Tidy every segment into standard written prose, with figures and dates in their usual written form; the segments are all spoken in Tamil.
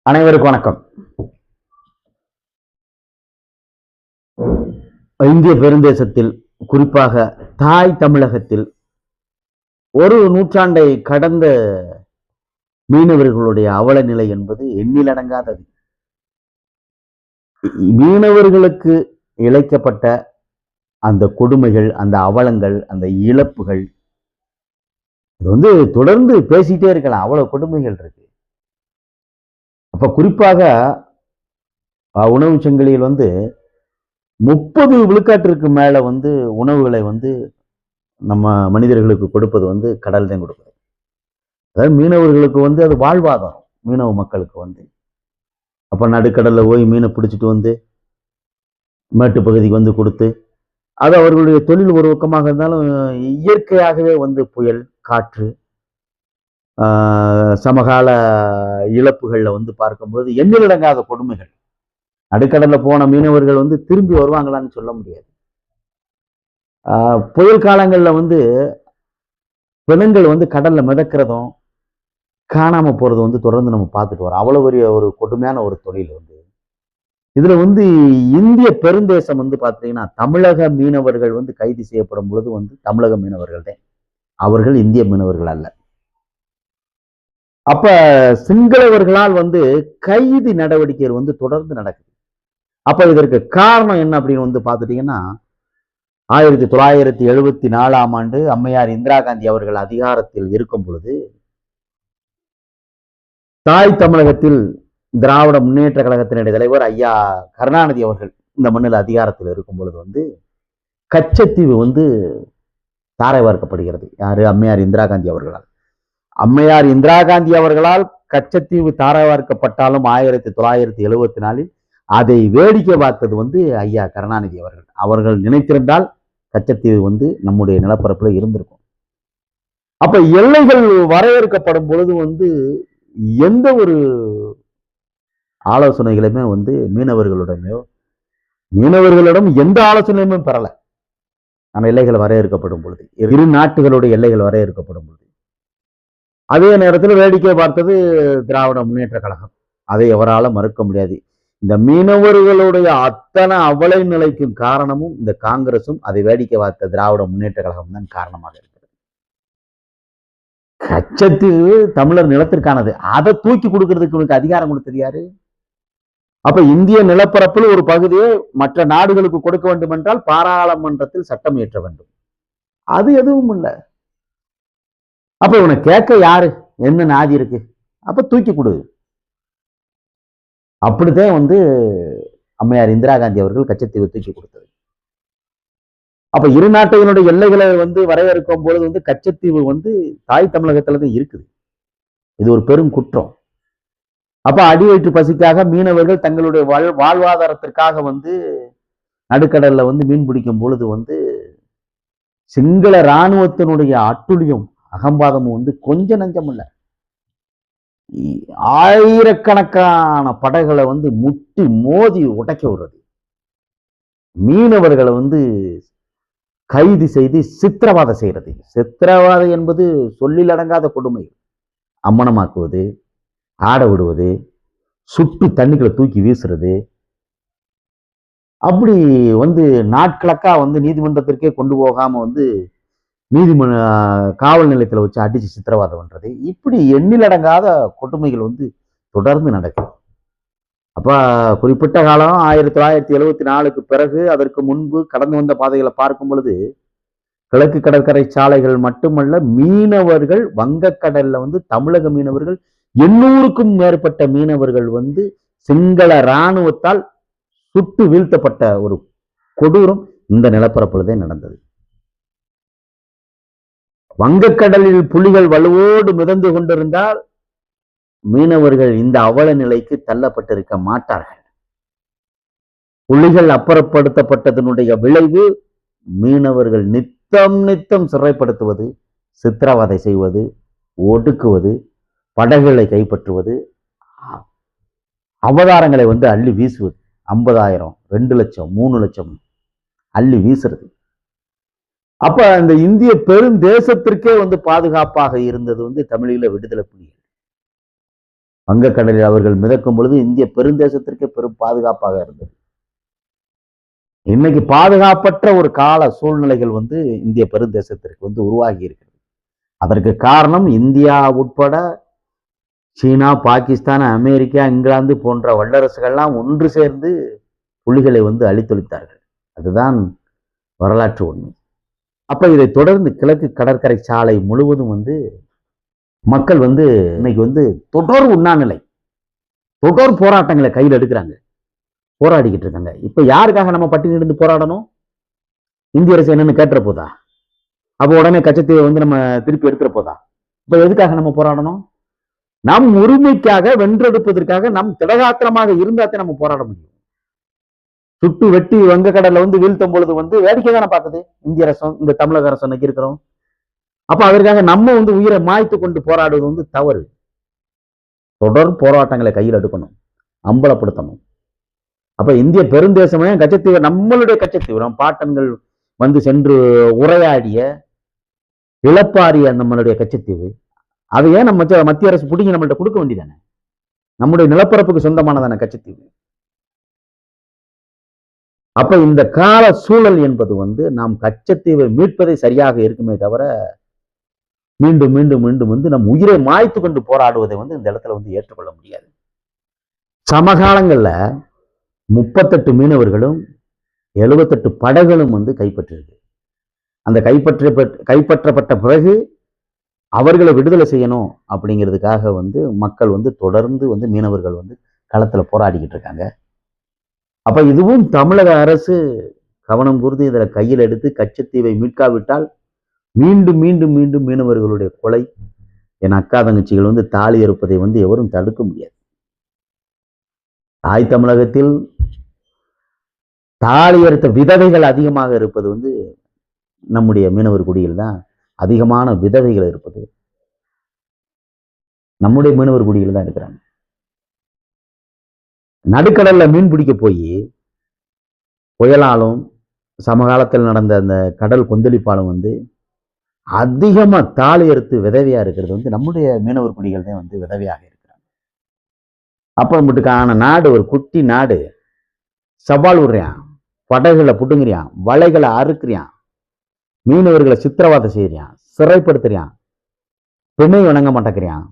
அனைவருக்கும் வணக்கம். இந்திய பெருந்தேசத்தில், குறிப்பாக தாய் தமிழகத்தில் ஒரு நூற்றாண்டை கடந்த மீனவர்களுடைய அவல நிலை என்பது எண்ணிலடங்காதது. மீனவர்களுக்கு இழைக்கப்பட்ட அந்த கொடுமைகள், அந்த அவலங்கள், அந்த இழப்புகள், இது தொடர்ந்து பேசிட்டே இருக்கலாம். அவ்வளவு கொடுமைகள் இருக்கு. அப்ப குறிப்பாக உணவு சங்கிலியில் 30 விழுக்காட்டிற்கு மேல உணவுகளை நம்ம மனிதர்களுக்கு கொடுப்பது கடல் தான் கொடுக்குது. அதாவது மீனவர்களுக்கு அது வாழ்வாதாரம். மீனவ மக்களுக்கு அப்ப நடுக்கடல்ல போய் மீனை பிடிச்சிட்டு மேட்டு பகுதிக்கு கொடுத்து, அது அவர்களுடைய தொழில் ஒரு பக்கமாக இருந்தாலும் இயற்கையாகவே புயல், காற்று, சமகால இழப்புகள்ல பார்க்கும்போது எண்ணிலடங்காத கொடுமைகள். நடுக்கடல்ல போன மீனவர்கள் திரும்பி வருவாங்களான்னு சொல்ல முடியாது. புயல் காலங்கள்ல பிணங்கள் கடல்ல மிதக்கிறதும் காணாம போறது தொடர்ந்து நம்ம பார்த்துட்டு வரோம். அவ்வளவு பெரிய ஒரு கொடுமையான ஒரு தொழில். இதுல இந்திய பெருந்தேசம் பாத்தீங்கன்னா, தமிழக மீனவர்கள் கைது செய்யப்படும் பொழுது தமிழக மீனவர்கள் தான், அவர்கள் இந்திய மீனவர்கள் அல்ல. அப்ப சிங்களவர்களால் கைது நடவடிக்கைகள் தொடர்ந்து நடக்குது. அப்ப இதற்கு காரணம் என்ன அப்படின்னு பாத்துட்டீங்கன்னா, 1974ஆம் ஆண்டு அம்மையார் இந்திரா காந்தி அவர்கள் அதிகாரத்தில் இருக்கும் பொழுது, தாய் தமிழகத்தில் திராவிட முன்னேற்ற கழகத்தினுடைய தலைவர் ஐயா கருணாநிதி அவர்கள் இந்த மண்ணில் அதிகாரத்தில் இருக்கும் பொழுது கச்சத்தீவு தாரை வார்க்கப்படுகிறது. யாரு? அம்மையார் இந்திரா காந்தி அவர்களால். அம்மையார் இந்திரா காந்தி அவர்களால் கச்சத்தீவு தாரை வார்க்கப்பட்டாலும் 1974இல் அதை வேடிக்கை பார்த்தது ஐயா கருணாநிதி அவர்கள். அவர்கள் நினைத்திருந்தால் கச்சத்தீவு நம்முடைய நிலப்பரப்புல இருந்திருக்கும். அப்ப எல்லைகள் வரையறுக்கப்படும் பொழுது எந்த ஒரு ஆலோசனைகளுமே மீனவர்களிடம் எந்த ஆலோசனையுமே பெறல. நம்ம எல்லைகள் வரையறுக்கப்படும் பொழுது, இரு நாட்டுகளுடைய எல்லைகள் வரையறுக்கப்படும் பொழுது, அதே நேரத்தில் வேடிக்கை பார்த்தது திராவிட முன்னேற்ற கழகம். அதை எவரால மறுக்க முடியாது. இந்த மீனவர்களுடைய அத்தனை அவலை நிலைக்கும் காரணமும் இந்த காங்கிரசும் அதை வேடிக்கை பார்த்த திராவிட முன்னேற்ற கழகம் தான் காரணமாக இருக்கிறது. கச்சத்தீவு தமிழர் நிலத்திற்கானது. அதை தூக்கி கொடுக்கறதுக்கு உனக்கு அதிகாரம் கொடுத்தது யாரு? அப்ப இந்திய நிலப்பரப்பில் ஒரு பகுதியை மற்ற நாடுகளுக்கு கொடுக்க வேண்டும் என்றால் பாராளுமன்றத்தில் சட்டம் இயற்ற வேண்டும். அது எதுவும் இல்லை. அப்ப இவனை கேட்க யாரு? என்ன நாதி இருக்கு? அப்ப தூக்கி கொடு. அப்படித்தான் அம்மையார் இந்திரா காந்தி அவர்கள் கச்சத்தீவு தூக்கி கொடுத்தது. அப்ப இரு நாட்டுகளுடைய எல்லைகளை வரையறுக்கும் பொழுது கச்சத்தீவு தாய் தமிழகத்துலதான் இருக்குது. இது ஒரு பெரும் குற்றம். அப்ப அடி வயிற்று பசிக்காக மீனவர்கள் தங்களுடைய வாழ்வாதாரத்திற்காக நடுக்கடல்ல மீன் பிடிக்கும் பொழுது சிங்கள இராணுவத்தினுடைய அட்டுழியம், அகம்பாதமும் கொஞ்ச நஞ்சம் இல்ல. ஆயிரக்கணக்கான படைகளை முட்டி மோதி உடைக்க விடுறது, மீனவர்களை கைது செய்து சித்திரவாதை செய்யறது. சித்திரவாதை என்பது சொல்லில் அடங்காத கொடுமை. அம்மனமாக்குவது, ஆட விடுவது, சுட்டு தண்ணிகளை தூக்கி வீசுறது, அப்படி நாட்கணக்கா நீதிமன்றத்திற்கே கொண்டு போகாம நீதிமன்ற காவல் நிலையத்தில் வச்சு அடிச்சு சித்திரவாதம் பண்றது, இப்படி எண்ணிலடங்காத கொடுமைகள் தொடர்ந்து நடக்குது. அப்ப குறிப்பிட்ட காலம் 1974க்கு பிறகு, அதற்கு முன்பு கடந்து வந்த பாதைகளை பார்க்கும் பொழுது கிழக்கு கடற்கரை சாலைகள் மட்டுமல்ல, மீனவர்கள் வங்கக்கடல்ல தமிழக மீனவர்கள் 800க்கும் மேற்பட்ட மீனவர்கள் சிங்கள இராணுவத்தால் சுட்டு வீழ்த்தப்பட்ட ஒரு கொடூரம் இந்த நிலப்பரப்புலதான் நடந்தது. வங்கக்கடலில் புலிகள் வலுவோடு மிதந்து கொண்டிருந்தால் மீனவர்கள் இந்த அவல நிலைக்கு தள்ளப்பட்டிருக்க மாட்டார்கள். புலிகள் அப்புறப்படுத்தப்பட்டதனுடைய விளைவு மீனவர்கள் நித்தம் சிறைப்படுத்துவது, சித்திரவதை செய்வது, ஒடுக்குவது, படகுகளை கைப்பற்றுவது, அவதாரங்களை அள்ளி வீசுவது, 50,000, 2 லட்சம், 3 லட்சம் அள்ளி வீசுறது. அப்ப அந்த இந்திய பெருந்தேசத்திற்கே பாதுகாப்பாக இருந்தது தமிழீழ விடுதலை புலிகள். வங்கக்கடலில் அவர்கள் மிதக்கும் பொழுது இந்திய பெருந்தேசத்திற்கு பெரும் பாதுகாப்பாக இருந்தது. இன்னைக்கு பாதுகாப்பற்ற ஒரு கால சூழ்நிலைகள் வந்து இந்திய பெருந்தேசத்திற்கு வந்து உருவாகி இருக்கிறது. அதற்கு காரணம் இந்தியா உட்பட சீனா, பாகிஸ்தான், அமெரிக்கா, இங்கிலாந்து போன்ற வல்லரசுகள்லாம் ஒன்று சேர்ந்து புலிகளை வந்து அழித்தொழித்தார்கள். அதுதான் வரலாற்று உண்மை. அப்ப இதை தொடர்ந்து கிழக்கு கடற்கரை சாலை முழுவதும் வந்து மக்கள் வந்து இன்னைக்கு வந்து தொடர் உண்ணாநிலை, தொடர் போராட்டங்களை கையில் எடுக்கிறாங்க, போராடிக்கிட்டு இருக்காங்க. இப்ப யாருக்காக நம்ம பட்டினி இருந்து போராடணும்? இந்திய அரசு என்னன்னு கேட்டுற போதா? அப்போ உடனே கச்சத்தீவை வந்து நம்ம திருப்பி எடுத்துற போதா? இப்ப எதுக்காக நம்ம போராடணும்? நம் உரிமைக்காக, வென்றெடுப்பதற்காக நம் திடகாத்திரமாக இருந்தாத்தே நம்ம போராட முடியும். சுட்டு வெட்டி வங்கக்கடல்ல வந்து வீழ்த்தும் பொழுது வந்து வேடிக்கை தானே பார்க்குது இந்திய அரசும், இந்த தமிழக அரசு இன்னைக்கு இருக்கிறோம். அப்ப அதற்காக நம்ம வந்து உயிரை மாய்த்து கொண்டு போராடுவது வந்து தவறு. தொடர் போராட்டங்களை கையில் எடுக்கணும், அம்பலப்படுத்தணும். அப்ப இந்திய பெருந்தேசமே கச்சத்தீவு, நம்மளுடைய கச்சத்தீவு, நம் பாட்டன்கள் வந்து சென்று உரையாடிய இழப்பாரிய நம்மளுடைய கச்சத்தீவு, அதை ஏன் நம்ம மத்திய அரசு பிடிங்கி நம்மள்ட்ட கொடுக்க வேண்டியதானே? நம்முடைய நிலப்பரப்புக்கு சொந்தமானதான கச்சத்தீவு. அப்ப இந்த கால சூழல் என்பது வந்து நாம் கச்சத்தீவை மீட்பதை சரியாக இருக்குமே தவிர மீண்டும் மீண்டும் மீண்டும் வந்து நம் உயிரை மாய்த்து கொண்டு போராடுவதை வந்து இந்த இடத்துல வந்து ஏற்றுக்கொள்ள முடியாது. சமகாலங்கள்ல 38 மீனவர்களும் 78 படகுகளும் வந்து கைப்பற்றிருக்கு. அந்த கைப்பற்றப்பட்ட பிறகு அவர்களை விடுதலை செய்யணும் அப்படிங்கிறதுக்காக வந்து மக்கள் வந்து தொடர்ந்து வந்து மீனவர்கள் வந்து களத்துல போராடிக்கிட்டு இருக்காங்க. அப்ப இதுவும் தமிழக அரசு கவனம் கூர்ந்து இதில் கையில் எடுத்து கச்சத்தீவை மீட்காவிட்டால் மீண்டும் மீண்டும் மீண்டும் மீனவர்களுடைய கொலை, என் அக்கா தங்கச்சிகள் வந்து தாலி அறுப்பதை வந்து எவரும் தடுக்க முடியாது. தாய் தமிழகத்தில் தாலி அறுத்த விதவைகள் அதிகமாக இருப்பது வந்து நம்முடைய மீனவர் குடியில் தான். அதிகமான விதவைகள் இருப்பது நம்முடைய மீனவர் குடியில் தான் இருக்கிறாங்க. நடுக்கடல்ல மீன் பிடிக்க போய் புயலாலும் சமகாலத்தில் நடந்த அந்த கடல் கொந்தளிப்பாலும் வந்து அதிகமா தாலி அறுத்து விதவையா இருக்கிறது வந்து நம்முடைய மீனவர் குடிகள் தான் வந்து விதவையாக இருக்கிறாங்க. அப்ப மட்டுக்கான நாடு, ஒரு குட்டி நாடு, சவால் விடுறான், படகுகளை புடுங்குறியான், வலைகளை அறுக்கிறியான், மீனவர்களை சித்திரவாதை செய்யறியான், சிறைப்படுத்துறியான், பிணை வணங்க மாட்டேங்கிறான்.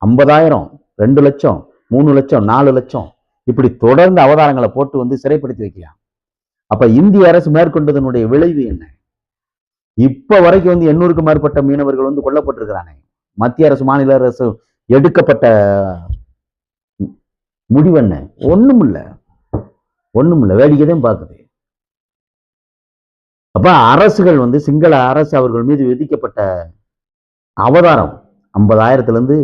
50,000, 2 லட்சம், 3 லட்சம், 4 லட்சம் இப்படி தொடர்ந்து அவதாரங்களை போட்டு வந்து சிறைப்படுத்தி வைக்கலாம். அப்ப இந்திய அரசு மேற்கொண்டதனுடைய விளைவு என்ன? இப்ப வரைக்கும் வந்து 800க்கும் மேற்பட்ட மீனவர்கள் வந்து கொல்லப்பட்டிருக்கிறாங்க. மத்திய அரசு, மாநில அரசு எடுக்கப்பட்ட முடிவு என்ன? ஒண்ணும் இல்ல, வேடிக்கை தான் பார்க்குது. அப்ப அரசுகள் வந்து, சிங்கள அரசு அவர்கள் மீது விதிக்கப்பட்ட அவதாரம் 50,000த்துல இருந்து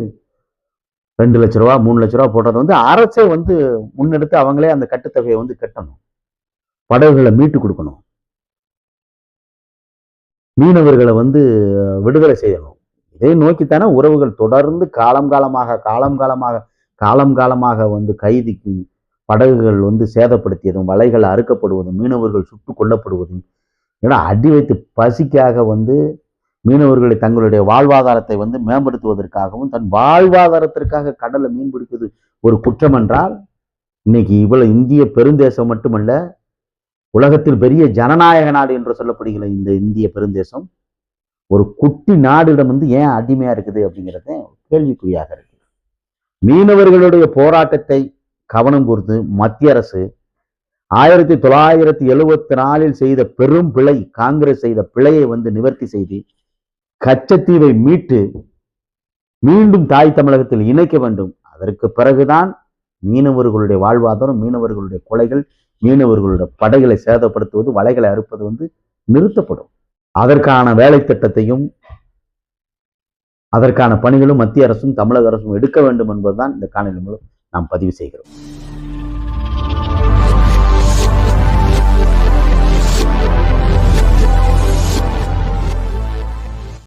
2 லட்ச ரூபா, 3 லட்ச ரூபா போட்டது வந்து அரசே வந்து முன்னெடுத்து அவங்களே அந்த கட்டுத்தொகையை வந்து கட்டணும், படகுகளை மீட்டு கொடுக்கணும், மீனவர்களை வந்து விடுதலை செய்யணும். இதை நோக்கித்தானே உறவுகள் தொடர்ந்து காலம் காலமாக வந்து கைதிக்கும், படகுகள் வந்து சேதப்படுத்தியதும், வலைகள் அறுக்கப்படுவதும், மீனவர்கள் சுட்டு கொல்லப்படுவதும், ஏன்னா அடி வைத்து பசிக்காக வந்து மீனவர்களை தங்களுடைய வாழ்வாதாரத்தை வந்து மேம்படுத்துவதற்காகவும் தன் வாழ்வாதாரத்திற்காக கடல்ல மீன் பிடிப்பது ஒரு குற்றம் என்றால், இன்னைக்கு இவ்வளவு இந்திய பெருந்தேசம் மட்டுமல்ல, உலகத்தில் பெரிய ஜனநாயக நாடு என்று சொல்லப்படுகிற இந்த இந்திய பெருந்தேசம் ஒரு குட்டி நாடிடம் வந்து ஏன் அடிமையா இருக்குது அப்படிங்கிறத கேள்விக்குறியாக இருக்கு. மீனவர்களுடைய போராட்டத்தை கவனம் கூர்ந்து மத்திய அரசு 1974 செய்த பெரும் பிழை, காங்கிரஸ் செய்த பிழையை வந்து நிவர்த்தி செய்து கச்சத்தீவை மீட்டு மீண்டும் தாய் தமிழகத்தில் இணைக்க வேண்டும். அதற்கு பிறகுதான் மீனவர்களுடைய வாழ்வாதாரம், மீனவர்களுடைய கொலைகள், மீனவர்களுடைய படைகளை சேதப்படுத்துவது, வலைகளை அறுப்பது வந்து நிறுத்தப்படும். அதற்கான வேலை திட்டத்தையும் அதற்கான பணிகளும் மத்திய அரசும் தமிழக அரசும் எடுக்க வேண்டும் என்பதுதான் இந்த காணொலி மூலம் நாம் பதிவு செய்கிறோம்.